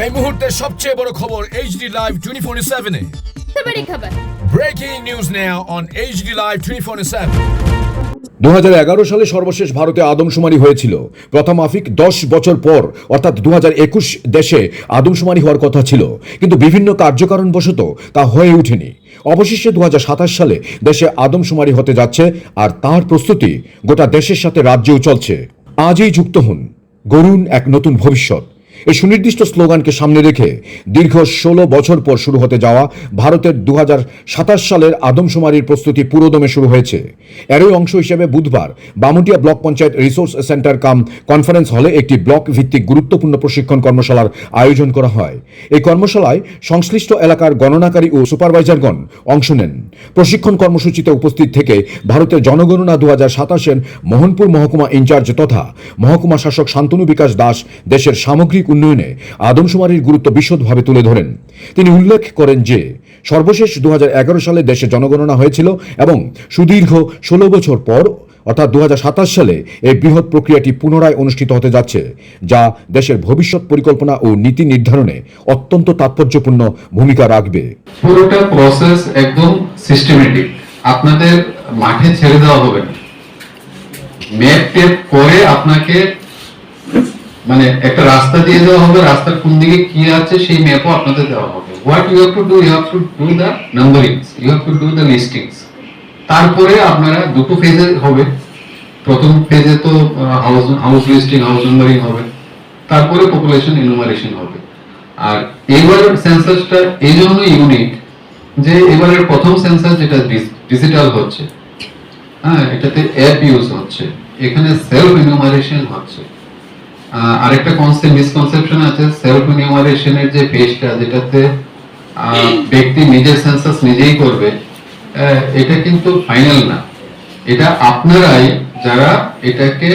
এই মুহূর্তের সবচেয়ে বড় খবর HD Live 24/7 এ। बड़ी खबर। Breaking news now on HD Live 24/7। 2011 সালে সর্বশেষ ভারতে আদমশুমারি হয়েছিল। প্রথম মাফিক 10 বছর পর অর্থাৎ 2021 দেশে আদমশুমারি হওয়ার কথা ছিল, কিন্তু বিভিন্ন কার্যকারণবশত তা হয়ে ওঠেনি। অবশেষে 2027 সালে দেশে আদমশুমারি হতে যাচ্ছে, আর তার প্রস্তুতি গোটা দেশের সাথে রাজ্যেও চলছে। আজই যুক্ত হন, গড়ুন এক নতুন ভবিষ্যৎ। এই সুনির্দিষ্ট স্লোগানকে সামনে রেখে দীর্ঘ 16 বছর পর শুরু হতে যাওয়া ভারতের 2027 সালের আদমশুমারির প্রস্তুতি পুরোদমে শুরু হয়েছে। এরই অংশ হিসেবে বুধবার Bamutia block panchayat resource centre cum conference হলে একটি ব্লক ভিত্তিক গুরুত্বপূর্ণ প্রশিক্ষণ কর্মশালার আয়োজন করা হয়। এই কর্মশালায় সংশ্লিষ্ট এলাকার গণনাকারী ও সুপারভাইজারগণ অংশ নেন। প্রশিক্ষণ কর্মসূচিতে উপস্থিত থেকে ভারতের জনগণনা 2027-এর মোহনপুর মহকুমা ইনচার্জ তথা মহকুমা শাসক শান্তনু বিকাশ দাস দেশের সামগ্রিক উন্নয়নে আদমশুমারির গুরুত্ব বিশদভাবে তুলে ধরেন। তিনি উল্লেখ করেন যে সর্বশেষ 2011 সালে দেশে জনগণনা হয়েছিল এবং সুদীর্ঘ 16 বছর পর অর্থাৎ 2027 সালে এই বৃহৎ প্রক্রিয়াটি পুনরায় অনুষ্ঠিত হতে যাচ্ছে, যা দেশের ভবিষ্যৎ পরিকল্পনা ও নীতি নির্ধারণে অত্যন্ত তাৎপর্যপূর্ণ ভূমিকা রাখবে। পুরোটা প্রসেস একদম সিস্টেমেটিক, আপনাদের মাঠে ছেড়ে দেওয়া হবে না। ম্যাপ টেপ করে আপনাকে মানে একটা রাস্তা দিয়ে দেওয়া হবে, রাস্তার কোন দিকে কি আছে সেই ম্যাপও আপনাদের দেওয়া হবে। What you have to do, you have to do the numberings, you have to do the listings. তারপরে আপনারা দুটো ফেজে হবে। প্রথম ফেজে তো হাউস লিস্টিং, হাউস নাম্বারিং হবে, তারপরে পপুলেশন ইনুমারেশন হবে। আর এবারের সেন্সাসটা এই জন্য ইউনিক যে এবারের প্রথম সেন্সাস যেটা ডিজিটাল হচ্ছে, হ্যাঁ, এটাতে অ্যাপ ইউজ হচ্ছে, এখানে সেলফ ইনুমারেশন হচ্ছে। আরেকটা মিসকনসেপশন আছে, সেলফ ইনুমারেশনের যে পেজটা যেটাতে ব্যক্তি নিজের সেন্সাস নিজেই করবে, এটা কিন্তু ফাইনাল না। এটা আপনারাই যারা এটাকে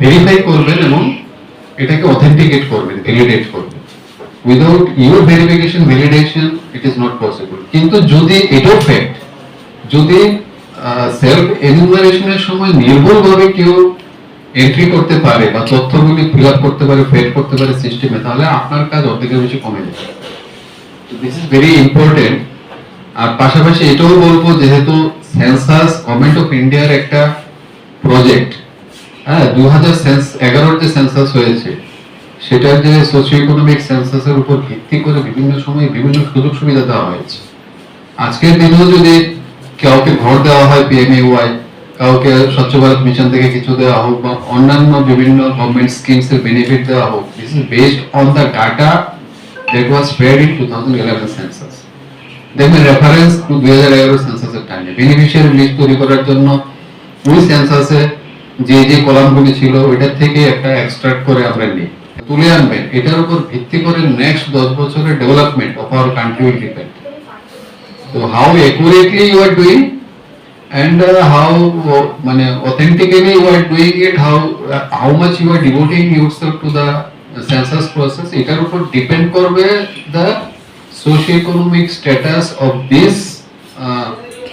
ভেরিফাই করবেন এবং এটাকে অথেন্টিকেট করবেন, ভ্যালিডেট করবেন। Without your verification validation it is not possible. কিন্তু যদি এটাও ফ্যাক্ট, যদি সেলফ এনুমারেশনের সময় নির্ভুলভাবে কেউ এন্ট্রি করতে পারে বা তথ্যগুলি ফিল আপ করতে পারে, ফেড করতে পারে সিস্টেমে, তাহলে আপনার কাজ অর্ধেকের বেশি কমে যাবে। This is very important. আর পাশাপাশি এটাও বলবো, যেহেতু সেন্সাস গভর্নমেন্ট অফ ইন্ডিয়ার একটা প্রজেক্ট, হ্যাঁ, 2011 যে সেন্সাস হয়েছে সেটার যে সোশিও ইকোনমিক সেন্সাসের উপর ভিত্তি করে বিভিন্ন সময় বিভিন্ন সুযোগ সুবিধা দেওয়া হয়েছে। আজকের দিনেও যদি কাউকে ঘর দেওয়া হয় PMAY, কাউকে স্বচ্ছ ভারত মিশন থেকে কিছু দেওয়া হোক বা অন্যান্য বিভিন্ন গভর্নমেন্ট স্কিমস এর বেনিফিট দেওয়া হোক, this is based on the data that was fed in 2011 census. দেখবেন রেফারেন্স টু 2011 সেন্সাসের টাইমে বেনিফিশিয়ারি লিস্ট তৈরি করার জন্য ওই সেন্সাসে যে যে কলামগুলি ছিল ওইটার থেকে একটা এক্সট্রাক্ট করে আমরা নিই, তুলে আনবেন। এটার উপর ভিত্তি করে নেক্সট 10 বছরের development of our country will depend. তো how accurately you are doing and how মানে authentically you are doing it, how much you are devoting yourself to the census process, এটার উপর ডিপেন্ড করবে the socio-economic status of this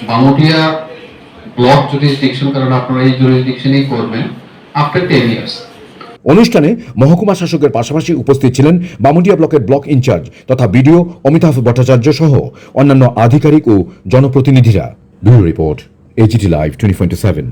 Bamutia block jurisdiction, কারণ আপনারা এই jurisdiction-ই করবেন after 10 years। অনুষ্ঠানে মহকুমা শাসকের পাশাপাশি উপস্থিত ছিলেন বামুটিয়া ব্লকের ব্লক ইনচার্জ তথা বিডিও অমিতাভ ভট্টাচার্য সহ অন্যান্য আধিকারিক ও জনপ্রতিনিধিরা। Bureau report, HD Live 24/7।